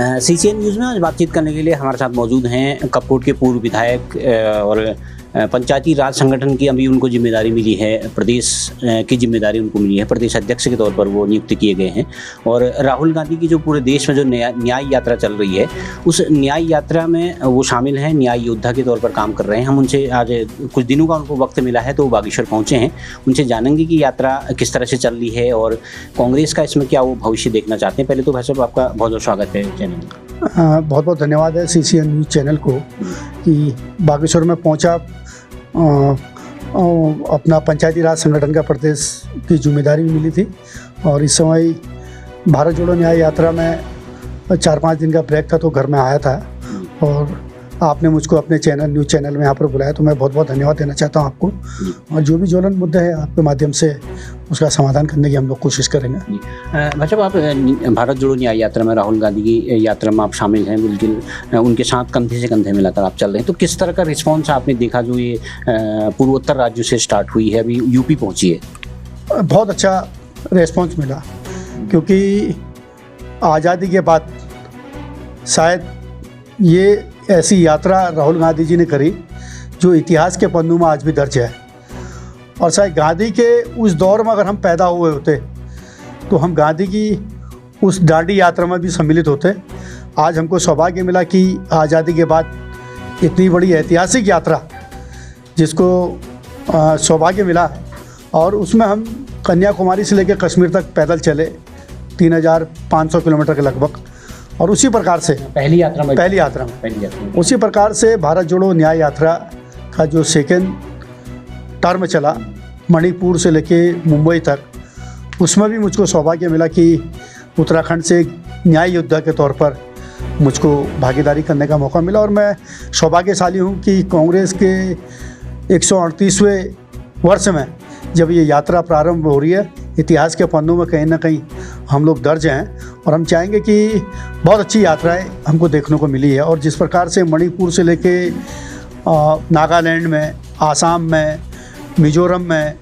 CCN news में आज बातचीत करने के लिए हमारे साथ मौजूद हैं कपकोट के पूर्व विधायक और पंचायती राज संगठन की अभी उनको जिम्मेदारी मिली है, प्रदेश की जिम्मेदारी उनको मिली है, प्रदेश अध्यक्ष के तौर पर वो नियुक्त किए गए हैं। और राहुल गांधी की जो पूरे देश में जो न्याय यात्रा चल रही है, उस न्याय यात्रा में वो शामिल हैं, न्याय योद्धा के तौर पर काम कर रहे हैं। हम उनसे आज कुछ दिनों का उनको वक्त मिला है तो वो बागेश्वर पहुँचे हैं, उनसे जानेंगे कि यात्रा किस तरह से चल रही है और कांग्रेस का इसमें क्या वो भविष्य देखना चाहते हैं। पहले तो भाई साहब आपका बहुत बहुत स्वागत है चैनल में। बहुत बहुत धन्यवाद है सीसीएन न्यूज़ चैनल को कि बागेश्वर में पहुंचा। अपना पंचायती राज संगठन का प्रदेश की जिम्मेदारी भी मिली थी और इस समय भारत जोड़ो न्याय यात्रा में 4-5 दिन का ब्रेक था तो घर में आया था और आपने मुझको अपने न्यूज़ चैनल में यहाँ पर बुलाया तो मैं बहुत बहुत धन्यवाद देना चाहता हूँ आपको। और जो भी ज्वलंत मुद्दे हैं आपके माध्यम से उसका समाधान करने की हम लोग कोशिश करेंगे। भाई साहब, आप भारत जोड़ो न्याय यात्रा में, राहुल गांधी की यात्रा में आप शामिल हैं, बिल्कुल उनके साथ कंधे से कंधे मिलाकर आप चल रहे हैं, तो किस तरह का रिस्पॉन्स आपने देखा जो ये पूर्वोत्तर राज्यों से स्टार्ट हुई है, अभी यूपी पहुँची है? बहुत अच्छा रिस्पॉन्स मिला क्योंकि आज़ादी के बाद शायद ये ऐसी यात्रा राहुल गांधी जी ने करी जो इतिहास के पन्नों में आज भी दर्ज है। और शायद गांधी के उस दौर में अगर हम पैदा हुए होते तो हम गांधी की उस दांडी यात्रा में भी सम्मिलित होते। आज हमको सौभाग्य मिला कि आज़ादी के बाद इतनी बड़ी ऐतिहासिक यात्रा जिसको सौभाग्य मिला और उसमें हम कन्याकुमारी से लेकर कश्मीर तक पैदल चले 3500 किलोमीटर के लगभग। और उसी प्रकार से पहली यात्रा में उसी प्रकार से भारत जोड़ो न्याय यात्रा का जो सेकेंड टर्म चला मणिपुर से लेके मुंबई तक, उसमें भी मुझको सौभाग्य मिला कि उत्तराखंड से न्याय योद्धा के तौर पर मुझको भागीदारी करने का मौका मिला। और मैं सौभाग्यशाली हूँ कि कांग्रेस के 138वें वर्ष में जब ये यात्रा प्रारंभ हो रही है, इतिहास के पन्नों में कहीं ना कहीं हम लोग दर्ज हैं और हम चाहेंगे कि बहुत अच्छी यात्राएं हमको देखने को मिली है। और जिस प्रकार से मणिपुर से लेके नागालैंड में, आसाम में, मिज़ोरम में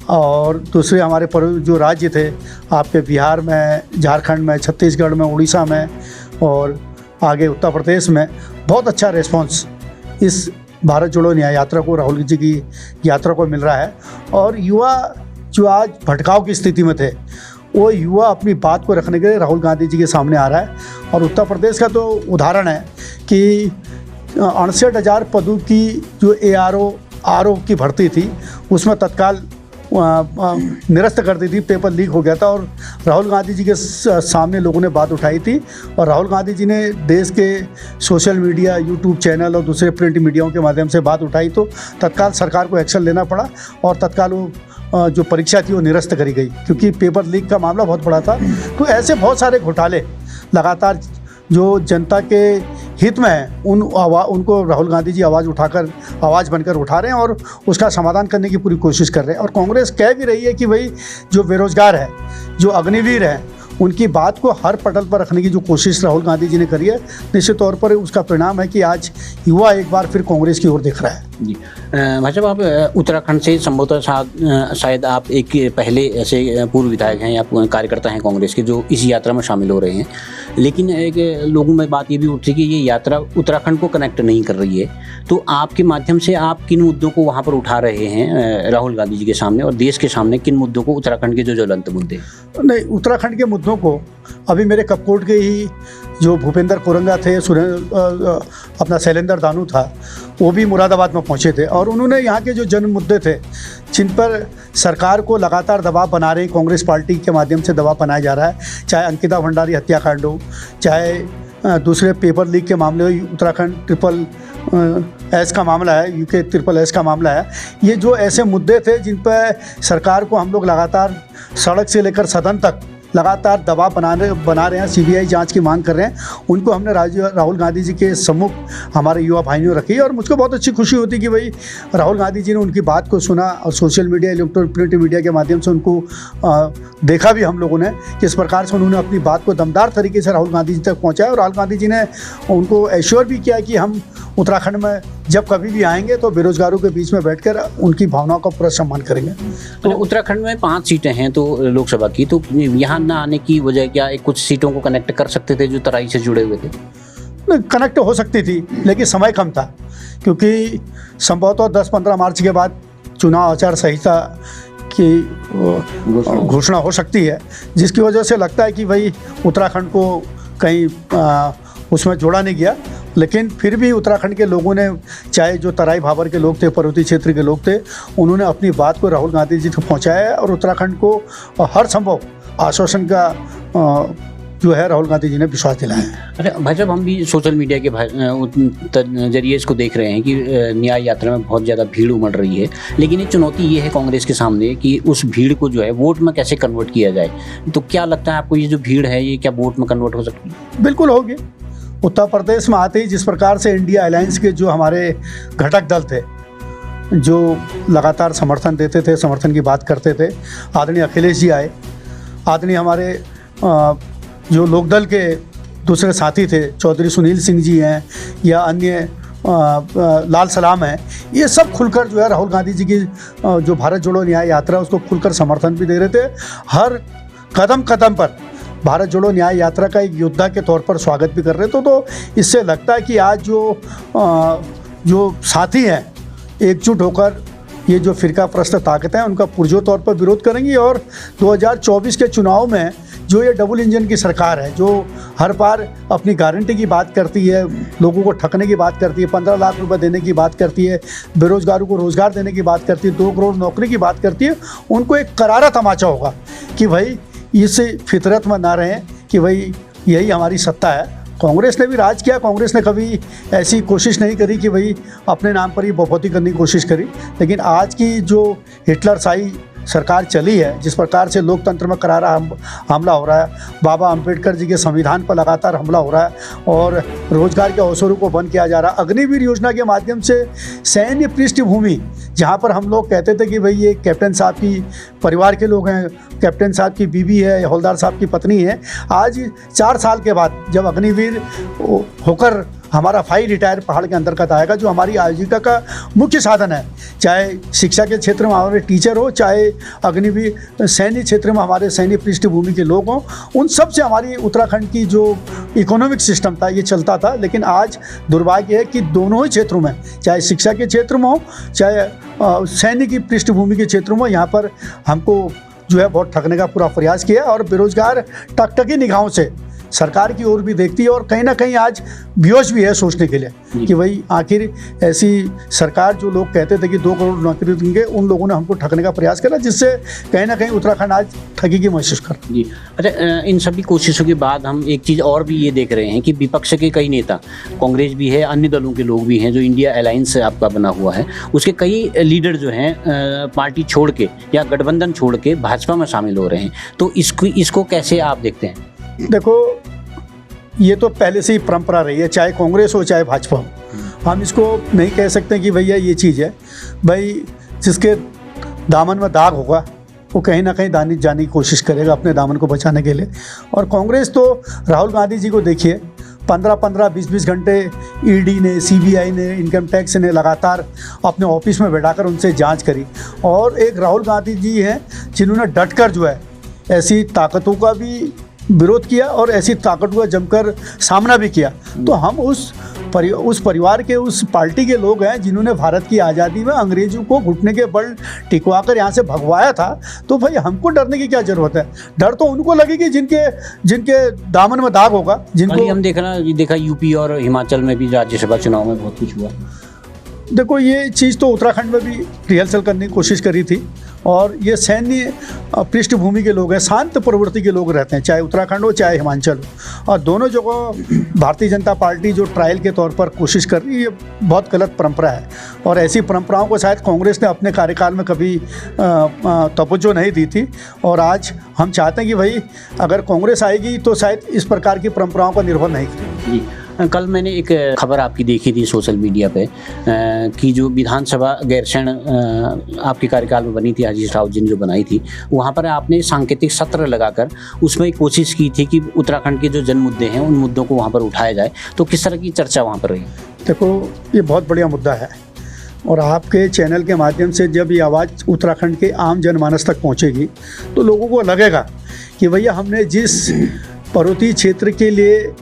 और दूसरे हमारे जो राज्य थे आपके बिहार में, झारखंड में, छत्तीसगढ़ में, उड़ीसा में और आगे उत्तर प्रदेश में बहुत अच्छा रिस्पॉन्स इस भारत जोड़ो न्याय यात्रा को, राहुल जी की यात्रा को मिल रहा है। और युवा जो आज भटकाव की स्थिति में थे वो युवा अपनी बात को रखने के लिए राहुल गांधी जी के सामने आ रहा है। और उत्तर प्रदेश का तो उदाहरण है कि 68,000 पदों की जो ARO की भर्ती थी उसमें तत्काल निरस्त कर दी थी, पेपर लीक हो गया था और राहुल गांधी जी के सामने लोगों ने बात उठाई थी। और राहुल गांधी जी ने देश के सोशल मीडिया, यूट्यूब चैनल और दूसरे प्रिंट मीडियाओं के माध्यम से बात उठाई तो तत्काल सरकार को एक्शन लेना पड़ा और तत्काल वो जो परीक्षा थी वो निरस्त करी गई क्योंकि पेपर लीक का मामला बहुत बड़ा था। तो ऐसे बहुत सारे घोटाले लगातार जो जनता के हित में है उनको राहुल गांधी जी आवाज़ बनकर उठा रहे हैं और उसका समाधान करने की पूरी कोशिश कर रहे हैं। और कांग्रेस कह भी रही है कि भाई जो बेरोजगार है, जो अग्निवीर है, उनकी बात को हर पटल पर रखने की जो कोशिश राहुल गांधी जी ने करी है, निश्चित तौर पर उसका परिणाम है कि आज युवा एक बार फिर कांग्रेस की ओर देख रहा है। जी भाई साहब, आप उत्तराखंड से संभवतः शायद आप एक पहले ऐसे पूर्व विधायक हैं या कार्यकर्ता हैं कांग्रेस के जो इस यात्रा में शामिल हो रहे हैं, लेकिन एक लोगों में बात ये भी उठती है कि ये यात्रा उत्तराखंड को कनेक्ट नहीं कर रही है। तो आपके माध्यम से आप किन मुद्दों को वहाँ पर उठा रहे हैं राहुल गांधी जी के सामने और देश के सामने, किन मुद्दों को, उत्तराखंड के जो ज्वलंत मुद्दे? नहीं, उत्तराखंड के मुद्दों को अभी मेरे कपकोट के ही जो भूपेंद्र कोरंगा थे, अपना शैलेंद्र दानू था, वो भी मुरादाबाद में पहुंचे थे और उन्होंने यहाँ के जो जन मुद्दे थे जिन पर सरकार को लगातार दबाव बना रहे, कांग्रेस पार्टी के माध्यम से दबाव बनाया जा रहा है, चाहे अंकिता भंडारी हत्याकांड हो, चाहे दूसरे पेपर लीक के मामले हो, उत्तराखंड SSS का मामला है, UK SSS का मामला है, ये जो ऐसे मुद्दे थे जिन पर सरकार को हम लोग लगातार सड़क से लेकर सदन तक लगातार दबाव बना रहे हैं, CBI जांच की मांग कर रहे हैं, उनको हमने राहुल गांधी जी के सम्मुख हमारे युवा भाइयों रखी। और मुझको बहुत अच्छी खुशी होती कि भाई राहुल गांधी जी ने उनकी बात को सुना और social media, electronic print media के माध्यम से उनको देखा भी हम लोगों ने किस प्रकार से उन्होंने अपनी बात को दमदार तरीके से राहुल गांधी जी तक पहुँचाया। और राहुल गांधी जी ने उनको एश्योर भी किया कि हम उत्तराखंड में जब कभी भी आएंगे तो बेरोजगारों के बीच में बैठकर उनकी भावनाओं का पूरा सम्मान करेंगे। तो उत्तराखंड में 5 सीटें हैं तो लोकसभा की, तो यहाँ ना आने की वजह क्या, एक कुछ सीटों को कनेक्ट कर सकते थे जो तराई से जुड़े हुए थे? कनेक्ट हो सकती थी, लेकिन समय कम था, क्योंकि संभवतः 10-15 मार्च के बाद चुनाव आचार संहिता की घोषणा हो सकती है, जिसकी वजह से लगता है कि भाई उत्तराखंड को कहीं उसमें जोड़ा नहीं गया। लेकिन फिर भी उत्तराखंड के लोगों ने, चाहे जो तराई भाबर के लोग थे, पर्वतीय क्षेत्र के लोग थे, उन्होंने अपनी बात को राहुल गांधी जी तक पहुंचाया है और उत्तराखंड को हर संभव आश्वासन का जो है राहुल गांधी जी ने विश्वास दिलाया है। अरे भाई साहब, हम भी सोशल मीडिया के जरिए इसको देख रहे हैं कि न्याय यात्रा में बहुत ज़्यादा भीड़ उमड़ रही है, लेकिन एक चुनौती ये है कांग्रेस के सामने कि उस भीड़ को जो है वोट में कैसे कन्वर्ट किया जाए। तो क्या लगता है आपको, ये जो भीड़ है ये क्या वोट में कन्वर्ट हो सकती है? बिल्कुल होगी। उत्तर प्रदेश में आते ही जिस प्रकार से इंडिया अलायंस के जो हमारे घटक दल थे, जो लगातार समर्थन देते थे, समर्थन की बात करते थे, आदरणीय अखिलेश जी आए, आदरणीय हमारे जो लोकदल के दूसरे साथी थे, चौधरी सुनील सिंह जी हैं या अन्य लाल सलाम हैं, ये सब खुलकर जो है राहुल गांधी जी की जो भारत जोड़ो न्याय यात्रा उसको खुलकर समर्थन भी दे रहे थे। हर कदम कदम पर भारत जोड़ो न्याय यात्रा का एक योद्धा के तौर पर स्वागत भी कर रहे थे। तो इससे लगता है कि आज जो साथी हैं एकजुट होकर ये जो फिरका प्रस्त ताकतें हैं उनका पुरजोर तौर पर विरोध करेंगी। और 2024 के चुनाव में जो ये डबल इंजन की सरकार है, जो हर बार अपनी गारंटी की बात करती है, लोगों को ठगने की बात करती है, 15 लाख रुपए देने की बात करती है, बेरोजगारों को रोज़गार देने की बात करती है, 2 करोड़ नौकरी की बात करती है, उनको एक करारा तमाचा होगा कि भाई इस फितरत में ना रहें कि भाई यही हमारी सत्ता है। कांग्रेस ने भी राज किया, कांग्रेस ने कभी ऐसी कोशिश नहीं करी कि भाई अपने नाम पर ही बहुमती करने की कोशिश करी। लेकिन आज की जो हिटलरशाही सरकार चली है, जिस प्रकार से लोकतंत्र में करारा हमला हो रहा है, बाबा अंबेडकर जी के संविधान पर लगातार हमला हो रहा है और रोजगार के अवसरों को बंद किया जा रहा है। अग्निवीर योजना के माध्यम से सैन्य पृष्ठभूमि, जहाँ पर हम लोग कहते थे कि भाई ये कैप्टन साहब की परिवार के लोग हैं, कैप्टन साहब की बीवी है, हवलदार साहब की पत्नी है, आज 4 साल के बाद जब अग्निवीर होकर हमारा फाइल रिटायर पहाड़ के अंतर्गत आएगा, जो हमारी आजीविका का मुख्य साधन है, चाहे शिक्षा के क्षेत्र में हमारे टीचर हो, चाहे अग्निवीर सैन्य क्षेत्र में हमारे सैन्य पृष्ठभूमि के लोग हों, उन सब से हमारी उत्तराखंड की जो इकोनॉमिक सिस्टम था ये चलता था। लेकिन आज दुर्भाग्य है कि दोनों ही क्षेत्रों में, चाहे शिक्षा के क्षेत्र में हो, चाहे सैन्य की पृष्ठभूमि के क्षेत्रों में, यहाँ पर हमको जो है बहुत ठगने का पूरा प्रयास किया और बेरोजगार टकटकी निगाहों से सरकार की ओर भी देखती है और कहीं ना कहीं आज बेहोश भी है सोचने के लिए कि भाई आखिर ऐसी सरकार, जो लोग कहते थे कि 2 करोड़ नौकरी देंगे, उन लोगों ने हमको ठगने का प्रयास करा, जिससे कहीं ना कहीं उत्तराखंड आज ठगी की महसूस कर। जी अच्छा, इन सभी कोशिशों के बाद हम एक चीज़ और भी ये देख रहे हैं कि विपक्ष के कई नेता, कांग्रेस भी है, अन्य दलों के लोग भी हैं, जो इंडिया अलायंस आपका बना हुआ है, उसके कई लीडर जो हैं पार्टी छोड़ के या गठबंधन छोड़ के भाजपा में शामिल हो रहे हैं। तो इसको कैसे आप देखते हैं? देखो, ये तो पहले से ही परंपरा रही है, चाहे कांग्रेस हो चाहे भाजपा हो। हम इसको नहीं कह सकते कि भैया ये चीज़ है। भाई जिसके दामन में दाग होगा वो कहीं ना कहीं दानी जाने की कोशिश करेगा अपने दामन को बचाने के लिए। और कांग्रेस तो राहुल गांधी जी को देखिए, 15-15, 20-20 घंटे ईडी ने, सीबीआई ने, इनकम टैक्स ने लगातार अपने ऑफिस में बैठाकर उनसे जांच करी। और एक राहुल गांधी जी हैं जिन्होंने डटकर जो है ऐसी ताकतों का भी विरोध किया और ऐसी ताकतों का जमकर सामना भी किया। तो हम उस परिवार के, उस पार्टी के लोग हैं जिन्होंने भारत की आज़ादी में अंग्रेजों को घुटने के बल टिकवाकर यहाँ से भगवाया था। तो भाई हमको डरने की क्या ज़रूरत है? डर तो उनको लगेगी जिनके दामन में दाग होगा, जिनको हम देखा यूपी और हिमाचल में भी राज्यसभा चुनाव में बहुत कुछ हुआ। देखो, ये चीज़ तो उत्तराखंड में भी रिहर्सल करने की कोशिश करी थी और ये सैन्य पृष्ठभूमि के लोग हैं, शांत प्रवृत्ति के लोग रहते हैं, चाहे उत्तराखंड हो चाहे हिमाचल हो। और दोनों जगह भारतीय जनता पार्टी जो ट्रायल के तौर पर कोशिश कर रही है, ये बहुत गलत परंपरा है। और ऐसी परंपराओं को शायद कांग्रेस ने अपने कार्यकाल में कभी तवज्जो नहीं दी थी। और आज हम चाहते हैं कि भाई अगर कांग्रेस आएगी तो शायद इस प्रकार की परंपराओं पर निर्भर नहीं करेगी। कल मैंने एक खबर आपकी देखी थी सोशल मीडिया पे कि जो विधानसभा गैरसैंण आपके कार्यकाल में बनी थी, हरीश रावत जी ने जो बनाई थी, वहाँ पर आपने सांकेतिक सत्र लगाकर उसमें एक कोशिश की थी कि उत्तराखंड के जो जन मुद्दे हैं उन मुद्दों को वहाँ पर उठाया जाए। तो किस तरह की चर्चा वहाँ पर रही? देखो, ये बहुत बढ़िया मुद्दा है और आपके चैनल के माध्यम से जब ये आवाज़ उत्तराखंड के आम जनमानस तक पहुँचेगी तो लोगों को लगेगा कि भैया हमने जिस पर्वतीय क्षेत्र के लिए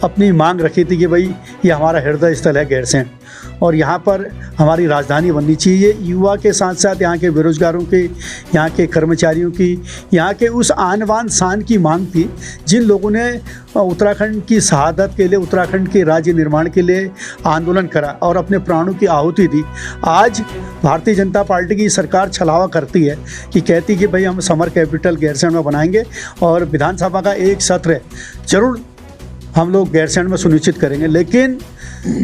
अपनी मांग रखी थी कि भाई ये हमारा हृदय स्थल है गैरसैंण, और यहाँ पर हमारी राजधानी बननी चाहिए। युवा के साथ साथ यहाँ के बेरोजगारों की, यहाँ के कर्मचारियों की, यहाँ के उस आन बान शान की मांग थी जिन लोगों ने उत्तराखंड की शहादत के लिए, उत्तराखंड के राज्य निर्माण के लिए आंदोलन करा और अपने प्राणों की आहुति दी। आज भारतीय जनता पार्टी की सरकार छलावा करती है कि कहती कि भाई हम समर कैपिटल गैरसैंण में बनाएंगे और विधानसभा का एक सत्र जरूर हम लोग गैरसैंण में सुनिश्चित करेंगे। लेकिन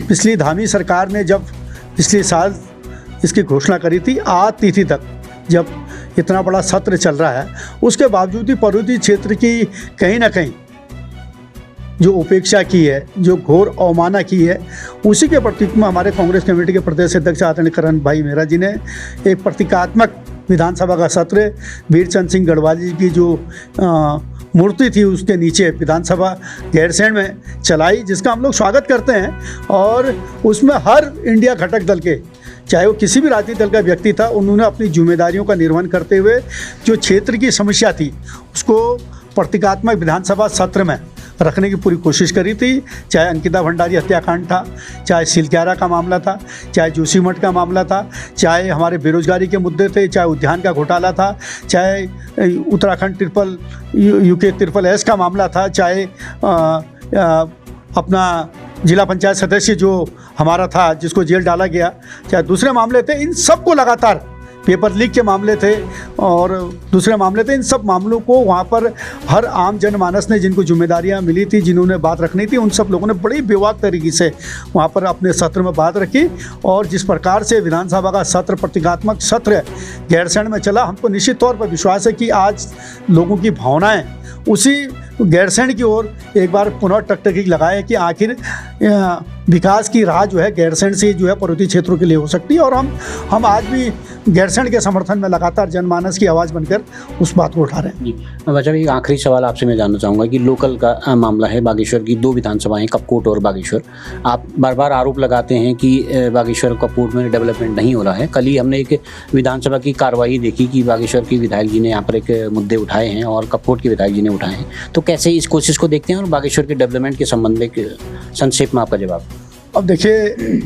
पिछली धामी सरकार ने जब पिछले साल इसकी घोषणा करी थी, आज तिथि तक जब इतना बड़ा सत्र चल रहा है, उसके बावजूद भी पर्वतीय क्षेत्र की कहीं ना कहीं जो उपेक्षा की है, जो घोर अवमानना की है, उसी के प्रतीक में हमारे कांग्रेस कमेटी के प्रदेश अध्यक्ष आदरणीय करण भाई मेहरा जी ने एक प्रतीकात्मक विधानसभा का सत्र वीरचंद सिंह गढ़वाल जी की जो मूर्ति थी उसके नीचे विधानसभा गैरसैंण में चलाई, जिसका हम लोग स्वागत करते हैं। और उसमें हर इंडिया घटक दल के, चाहे वो किसी भी राजनीतिक दल का व्यक्ति था, उन्होंने अपनी जिम्मेदारियों का निर्वहन करते हुए जो क्षेत्र की समस्या थी उसको प्रतीकात्मक विधानसभा सत्र में रखने की पूरी कोशिश करी थी। चाहे अंकिता भंडारी हत्याकांड था, चाहे सिलक्यारा का मामला था, चाहे जोशीमठ का मामला था, चाहे हमारे बेरोजगारी के मुद्दे थे, चाहे उद्यान का घोटाला था, चाहे उत्तराखंड यूके ट्रिपल एस का मामला था, चाहे अपना जिला पंचायत सदस्य जो हमारा था जिसको जेल डाला गया, चाहे दूसरे मामले थे, इन सबको लगातार पेपर लीक के मामले थे और दूसरे मामले थे, इन सब मामलों को वहाँ पर हर आम जनमानस ने जिनको जिम्मेदारियाँ मिली थी, जिन्होंने बात रखनी थी, उन सब लोगों ने बड़ी बेबाक तरीके से वहाँ पर अपने सत्र में बात रखी। और जिस प्रकार से विधानसभा का सत्र, प्रतीकात्मक सत्र गैरसैंण में चला, हमको निश्चित तौर पर विश्वास है कि आज लोगों की भावनाएँ उसी गैरसैंण की ओर एक बार पुनः टकटकी लगाए कि आखिर विकास की राह जो है गैरसैंण से जो है पर्वतीय क्षेत्रों के लिए हो सकती है। और हम आज भी गैरसैंण के समर्थन में लगातार जनमानस की आवाज़ बनकर उस बात को उठा रहे हैं। जी अच्छा, एक आखिरी सवाल आपसे मैं जानना चाहूँगा कि लोकल का मामला है, बागेश्वर की 2 विधानसभाएं, कपकोट और बागेश्वर। आप बार बार आरोप लगाते हैं कि बागेश्वर कपकोट में डेवलपमेंट नहीं हो रहा है। कल ही हमने एक विधानसभा की कार्रवाई देखी कि बागेश्वर की विधायक जी ने यहाँ पर एक मुद्दे उठाए हैं और कपकोट के विधायक जी ने उठाए हैं। तो कैसे इस कोशिश को देखते हैं और बागेश्वर के डेवलपमेंट के संबंध में संक्षेप में आपका जवाब? अब देखिए,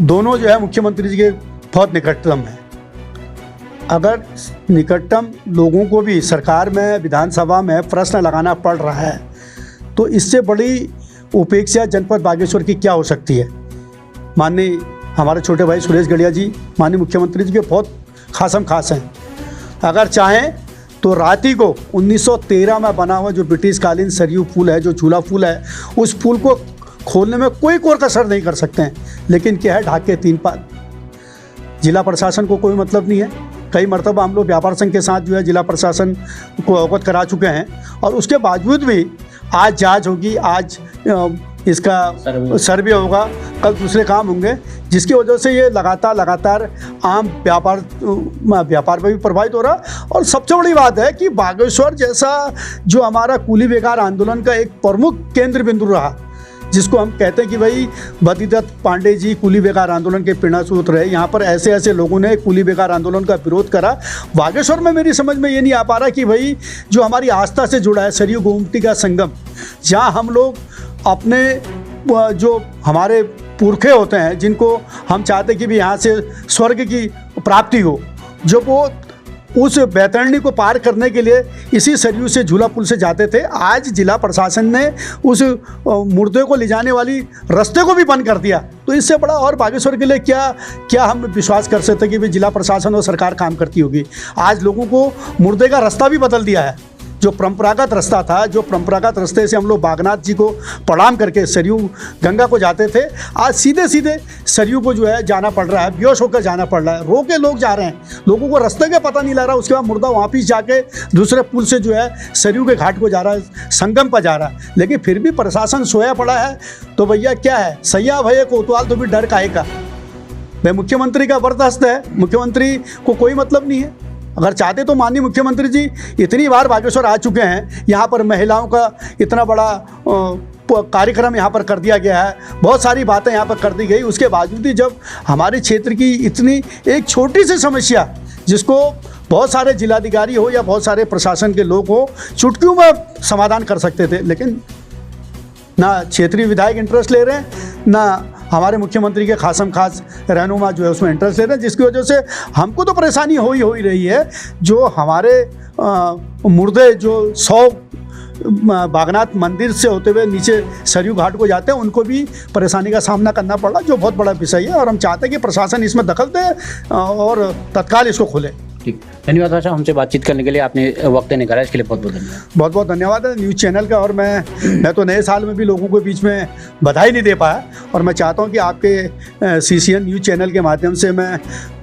दोनों जो है मुख्यमंत्री जी के बहुत निकटतम है। अगर निकटतम लोगों को भी सरकार में, विधानसभा में प्रश्न लगाना पड़ रहा है तो इससे बड़ी उपेक्षा जनपद बागेश्वर की क्या हो सकती है। माननीय हमारे छोटे भाई सुरेश गड़िया जी माननीय मुख्यमंत्री जी के बहुत खासम खास हैं। अगर चाहें तो राती को 1913 में बना हुआ जो ब्रिटिश कालीन सरयू पुल है, जो झूला पुल है, उस पुल को खोलने में कोई कोर कसर नहीं कर सकते हैं। लेकिन क्या है, ढाक के 3 पात। जिला प्रशासन को कोई मतलब नहीं है। कई मरतबा हम लोग व्यापार संघ के साथ जो है जिला प्रशासन को अवगत करा चुके हैं और उसके बावजूद भी आज जांच होगी, आज इसका सर्वे होगा, कल दूसरे काम होंगे, जिसकी वजह से ये लगातार आम व्यापार में भी प्रभावित हो रहा। और सबसे बड़ी बात है कि बागेश्वर जैसा जो हमारा कूली बेकार आंदोलन का एक प्रमुख केंद्र बिंदु रहा, जिसको हम कहते हैं कि भाई बद्रीदत्त पांडे जी कूली बेकार आंदोलन के प्रेरणास्रोत रहे। यहाँ पर ऐसे लोगों ने कूली बेकार आंदोलन का विरोध करा। बागेश्वर में मेरी समझ में ये नहीं आ पा रहा कि भाई जो हमारी आस्था से जुड़ा है सरयू गोमती का संगम, जहाँ हम लोग अपने जो हमारे पुरखे होते हैं, जिनको हम चाहते कि भी यहाँ से स्वर्ग की प्राप्ति हो, जब वो उस बैतरणी को पार करने के लिए इसी सरयू से झूला पुल से जाते थे, आज जिला प्रशासन ने उस मुर्दे को ले जाने वाली रास्ते को भी बंद कर दिया। तो इससे बड़ा और बागेश्वर के लिए क्या हम विश्वास कर सकते कि भी जिला प्रशासन और सरकार काम करती होगी। आज लोगों को मुर्दे का रास्ता भी बदल दिया है। जो परंपरागत रास्ता था, जो परंपरागत रास्ते से हम लोग बागनाथ जी को प्रणाम करके सरयू गंगा को जाते थे, आज सीधे सरयू को जो है जाना पड़ रहा है, बेहोश होकर जाना पड़ रहा है। रो के लोग जा रहे हैं, लोगों को रास्ते का पता नहीं लग रहा। उसके बाद मुर्दा वापस जाके दूसरे पुल से जो है सरयू के घाट को जा रहा है, संगम पर जा रहा है। लेकिन फिर भी प्रशासन सोया पड़ा है। तो भैया क्या है, सैया भैया कोतवाल तो भी डर काहे का। भाई मुख्यमंत्री का बर्दाश्त है, मुख्यमंत्री को कोई मतलब नहीं है। अगर चाहते तो माननीय मुख्यमंत्री जी इतनी बार बागेश्वर आ चुके हैं, यहाँ पर महिलाओं का इतना बड़ा कार्यक्रम यहाँ पर कर दिया गया है, बहुत सारी बातें यहाँ पर कर दी गई। उसके बावजूद भी जब हमारे क्षेत्र की इतनी एक छोटी सी समस्या जिसको बहुत सारे जिलाधिकारी हो या बहुत सारे प्रशासन के लोग हो, चुटकियों में समाधान कर सकते थे, लेकिन ना क्षेत्रीय विधायक इंटरेस्ट ले रहे हैं, ना हमारे मुख्यमंत्री के खासम खास रहनुमा जो है उसमें इंटरेस्ट ले रहे हैं, जिसकी वजह से हमको तो परेशानी हो ही रही है। जो हमारे मुर्दे जो 100 बागनाथ मंदिर से होते हुए नीचे सरयू घाट को जाते हैं, उनको भी परेशानी का सामना करना पड़ रहा, जो बहुत बड़ा विषय है। और हम चाहते हैं कि प्रशासन इसमें दखल दे और तत्काल इसको खोले। ठीक, धन्यवाद भाई साहब, हमसे बातचीत करने के लिए आपने वक्त निकाला, इसके लिए बहुत बहुत धन्यवाद। बहुत बहुत धन्यवाद है न्यूज़ चैनल का। और मैं तो नए साल में भी लोगों के बीच में बधाई नहीं दे पाया, और मैं चाहता हूं कि आपके CCN न्यूज़ चैनल के माध्यम से मैं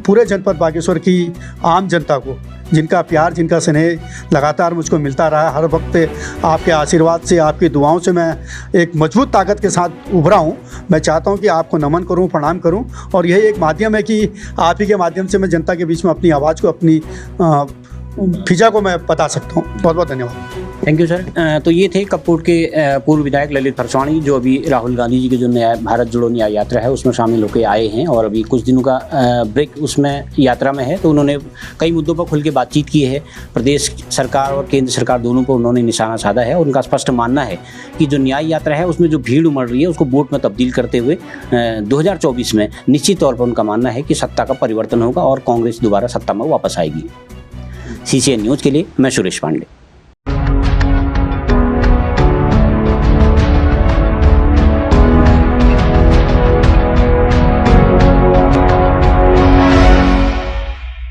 पूरे जनपद बागेश्वर की आम जनता को, जिनका प्यार, जिनका स्नेह लगातार मुझको मिलता रहा, हर वक्त आपके आशीर्वाद से, आपकी दुआओं से मैं एक मजबूत ताकत के साथ उभरा हूँ। मैं चाहता हूँ कि आपको नमन करूँ, प्रणाम करूँ, और यही एक माध्यम है कि आप ही के माध्यम से मैं जनता के बीच में अपनी आवाज़ को, अपनी फिजा को मैं बता सकता हूँ। बहुत बहुत धन्यवाद। Thank you sir. तो ये थे कपकोट के पूर्व विधायक ललित फरसवाणी, जो अभी राहुल गांधी जी के जो न्याय भारत जोड़ो न्याय यात्रा है उसमें शामिल होकर आए हैं, और अभी कुछ दिनों का ब्रेक उसमें यात्रा में है। तो उन्होंने कई मुद्दों पर खुल के बातचीत की है। प्रदेश सरकार और केंद्र सरकार दोनों पर उन्होंने निशाना साधा है। उनका स्पष्ट मानना है कि जो न्याय यात्रा है उसमें जो भीड़ उमड़ रही है उसको वोट में तब्दील करते हुए 2024 में निश्चित तौर पर उनका मानना है कि सत्ता का परिवर्तन होगा और कांग्रेस दोबारा सत्ता में वापस आएगी। CCN न्यूज़ के लिए मैं सुरेश पांडे।